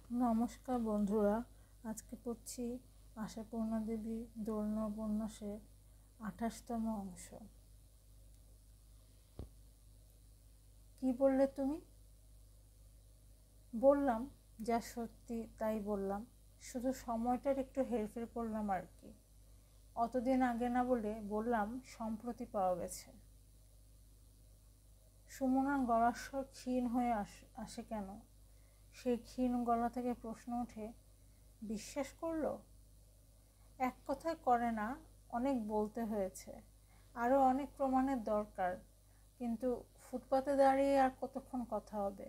নমস্কার বন্ধুরা, আজকে পড়ছি আশাপূর্ণা দেবী দোলনা উপন্যাসের 28তম অংশ। কি বললে তুমি? বললাম যা সত্যি তাই বললাম, শুধু সময়টার একটু হেরফের করলাম আর কি। অতদিন আগে না বলে বললাম সম্প্রতি পাওয়া গেছে। সুমনার গলার স্বর ক্ষীণ হয়ে আসে কেন? সেই ক্ষীণ গলা থেকে প্রশ্ন ওঠে, বিশ্বাস করলো? এক কথায় করে না, অনেক বলতে হয়েছে, আরও অনেক প্রমাণের দরকার। কিন্তু ফুটপাতে দাঁড়িয়ে আর কতক্ষণ কথা হবে?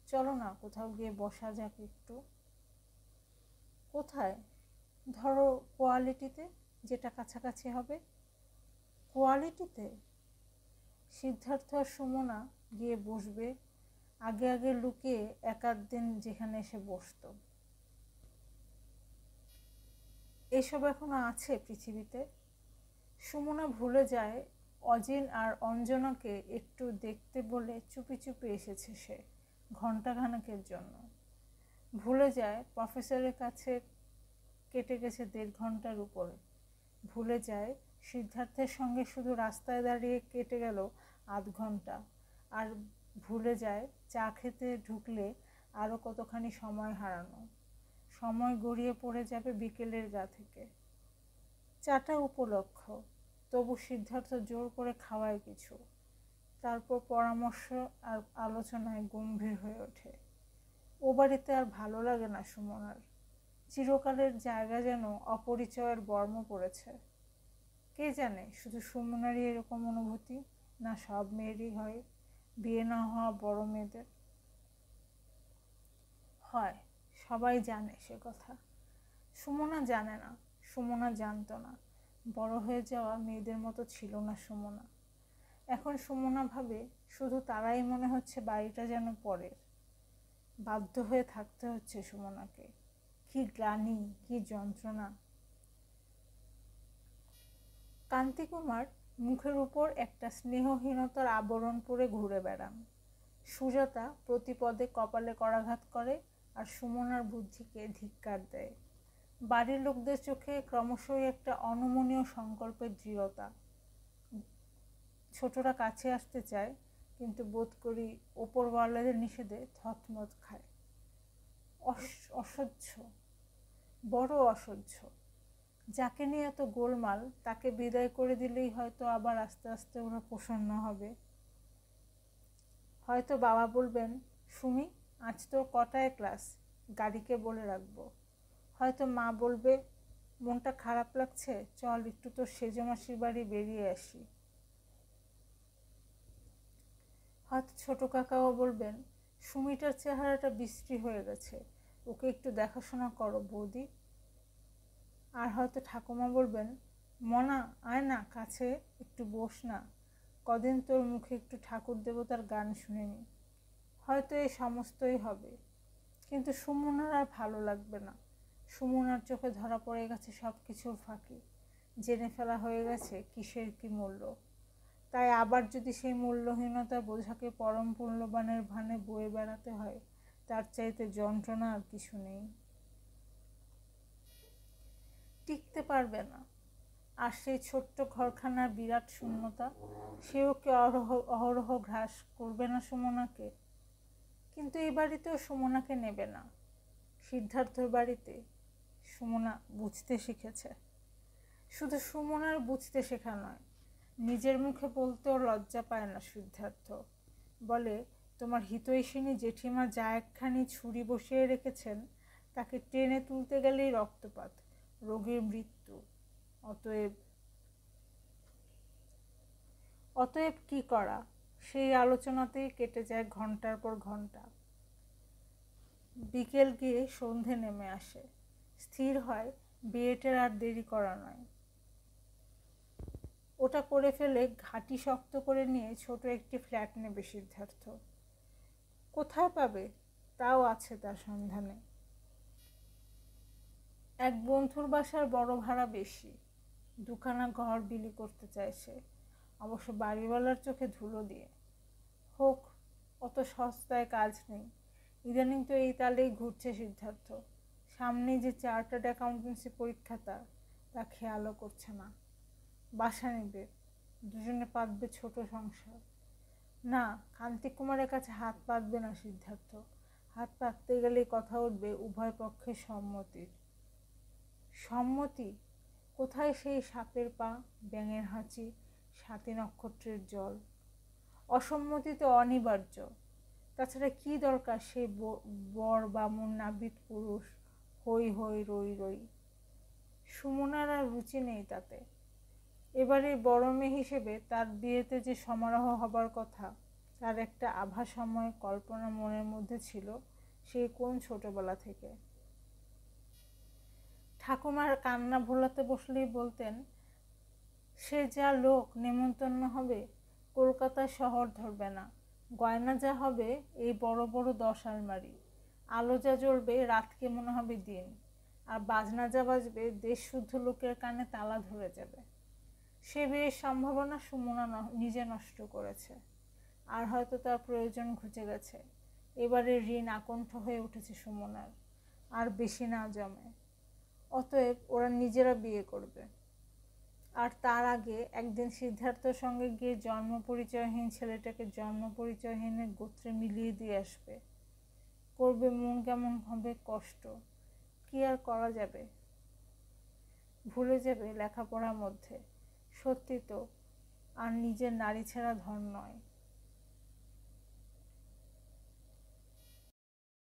চলো না কোথাও গিয়ে বসা যাক একটু। কোথায়? ধরো কোয়ালিটিতে, যেটা কাছাকাছি হবে। কোয়ালিটিতে? সিদ্ধার্থ আর সুমনা গিয়ে বসবে, আগে আগে লুকিয়ে এক আধ দিন যেখানে এসে বসতো। এসব এখনো আছে পৃথিবীতে? সুমনা ভুলে যায় অজিন আর অঞ্জনাকে একটু দেখতে বলে চুপি চুপি এসেছে সে ঘণ্টাখানেকের জন্য। ভুলে যায় প্রফেসরের কাছে কেটে গেছে 1.5 ঘন্টার উপরে। ভুলে যায় সিদ্ধার্থের সঙ্গে শুধু রাস্তায় দাঁড়িয়ে কেটে গেল আধ ঘন্টা। আর ভুলে যায় চা খেতে ঢুকলে আরও কতখানি সময় হারানো। সময় গড়িয়ে পড়ে যাবে বিকেলের গা থেকে। চাটা উপলক্ষ, তবু সিদ্ধার্থ জোর করে খাওয়ায় কিছু। তারপর পরামর্শ আর আলোচনায় গম্ভীর হয়ে ওঠে। ও বাড়িতে আর ভালো লাগে না সুমনার। চিরকালের জায়গা যেন অপরিচয়ের বর্ম পড়েছে। কে জানে শুধু সুমনারই এরকম অনুভূতি, না সব মেয়েরই হয়, বিয়ে না হওয়া বড় মেয়েদের হয়। সবাই জানে সে কথা। সুমনা জানে না, সুমনা জানতো না। বড় হয়ে যাওয়া মেয়েদের মতো ছিল না সুমনা। এখন সুমনা ভাবে শুধু তারাই মনে হচ্ছে বাড়িটা যেন পরের। বাধ্য হয়ে থাকতে হচ্ছে সুমনাকে। কি গ্লানি, কি যন্ত্রণা। কান্তিকুমার মুখের উপর একটা স্নেহহীনতার আবরণ পরে ঘুরে বেড়ান। সুজাতা প্রতিপদে কপালে করাঘাত করে আর সুমনার বুদ্ধিকে ধিক্কার দেয়। বাড়ির লোকদের চোখে ক্রমশই একটা অনমনীয় সংকল্পের দৃঢ়তা। ছোটরা কাছে আসতে চায়, কিন্তু বোধ করি ওপরওয়ালাদের নিষেধে থতমত খায়। অসহ্য, বড় অসহ্য। যাকে নিয়ে এত গোলমাল তাকে বিদায় করে দিলেই হয়তো আবার আস্তে আস্তে ওরা প্রসন্ন হবে। হয়তো বাবা বলবেন, সুমি আজ তোর কটায় ক্লাস, গাড়িকে বলে রাখবো। হয়তো মা বলবে, মনটা খারাপ লাগছে, চল একটু তোর সেজো মাসির বাড়ি বেরিয়ে আসি। হয়তো ছোট কাকাও বলবেন, সুমিটার চেহারাটা বিশ্রী হয়ে গেছে, ওকে একটু দেখাশোনা করো বৌদি। আর হয়তো ঠাকুমা বলবেন, মনা আয় না কাছে, একটু বস না, কদিন তোর মুখে একটু ঠাকুর দেবতার গান শুনে নি। হয়তো এই সমস্তই হবে, কিন্তু সুমনার আর ভালো লাগবে না। সুমনার চোখে ধরা পড়ে গেছে সব কিছুর ফাঁকি। জেনে ফেলা হয়ে গেছে কিসের কি মূল্য। তাই আবার যদি সেই মূল্যহীনতা বোঝাকে পরম মূল্যবানের ভানে বয়ে বেড়াতে হয়, তার চাইতে যন্ত্রণা আর কিছু নেই। টিকতে পারবে না। আর সেই ছোট্ট ঘরখানার বিরাট শূন্যতা, সেও কি অহরহ গ্রাস করবে না সুমনাকে? কিন্তু এই বাড়িতেও সুমনাকে নেবে না। সিদ্ধার্থর বাড়িতে সুমনা বুঝতে শিখেছে। শুধু সুমনার বুঝতে শেখা নয়, নিজের মুখে বলতেও লজ্জা পায় না সিদ্ধার্থ। বলে, তোমার হিতৈষিনী জেঠিমা যা একখানি ছুরি বসিয়ে রেখেছেন, তাকে টেনে তুলতে গেলেই রক্তপাত, রোগীর মৃত্যু। অতএব কি করা, সেই আলোচনাতেই কেটে যায় ঘন্টার পর ঘন্টা। বিকেল গিয়ে সন্ধে নেমে আসে। স্থির হয় বিয়েটার আর দেরি করা নয়। ওটা করে ফেলে ঘাঁটি শক্ত করে নিয়ে ছোট একটি ফ্ল্যাট নেবে সিদ্ধার্থ। কোথায় পাবে তাও আছে তার সন্ধানে। এক বন্ধুর বাসার বড় ভাড়া বেশি, 2খানা ঘর বিলি করতে চাইছে, অবশ্য বাড়িওয়ালার চোখে ধুলো দিয়ে। হোক, অত সস্তায় কাজ নেই। ইদানিং তো এই তালেই ঘুরছে সিদ্ধার্থ। সামনে যে চার্টার্ড অ্যাকাউন্টেন্সি পরীক্ষা তা খেয়ালও করছে না। বাসা নেবে, দুজনে পাতবে ছোট সংসার। না, কান্তি কুমারের কাছে হাত পাতবে না সিদ্ধার্থ। হাত পাততে গেলেই কথা উঠবে উভয় পক্ষের সম্মতির। সম্মতি কোথায়? সেই সাপের পা, ব্যাঙের হাঁচি, 7 নক্ষত্রের জল। অসম্মতি তো অনিবার্য। তাছাড়া কি দরকার সেই বর বামুন নাবিদ পুরুষ, হই হই রই রই। সুমনার আর রুচি নেই তাতে। এবারে বড় মেয়ে হিসেবে তার বিয়েতে যে সমারোহ হবার কথা, তার একটা আভাসময় কল্পনা মনের মধ্যে ছিল সেই কোন ছোটবেলা থেকে। ঠাকুমার কান্না ভোলাতে বসলেই বলতেন, সে যা লোক নেমন্তন্ন হবে, কলকাতার শহর ধরবে না। গয়না যা হবে এই বড় বড় 10 আলমারি। আলো যা জ্বলবে রাতকে মনে হবে দিন। আর বাজনা যা বাজবে দেশ শুদ্ধ লোকের কানে তালা ধরে যাবে। সে বিয়ের সম্ভাবনা সুমনা নিজে নষ্ট করেছে। আর হয়তো তার প্রয়োজন ঘুচে গেছে। এবারে ঋণ আকণ্ঠ হয়ে উঠেছে সুমনার, আর বেশি না জমে। অতএব ওরা নিজেরা বিয়ে করবে। আর তার আগে একদিন সিদ্ধার্থর সঙ্গে গিয়ে জন্ম পরিচয়হীন ছেলেটাকে জন্ম পরিচয়হীনের গোত্রে মিলিয়ে দিয়ে আসবে। করবে মন কেমন হবে কষ্ট। কি আর করা যাবে? ভুলে যাবে লেখাপড়ার মধ্যে। সত্যি তো, আর নিজের নারী ছাড়া ধন নয়।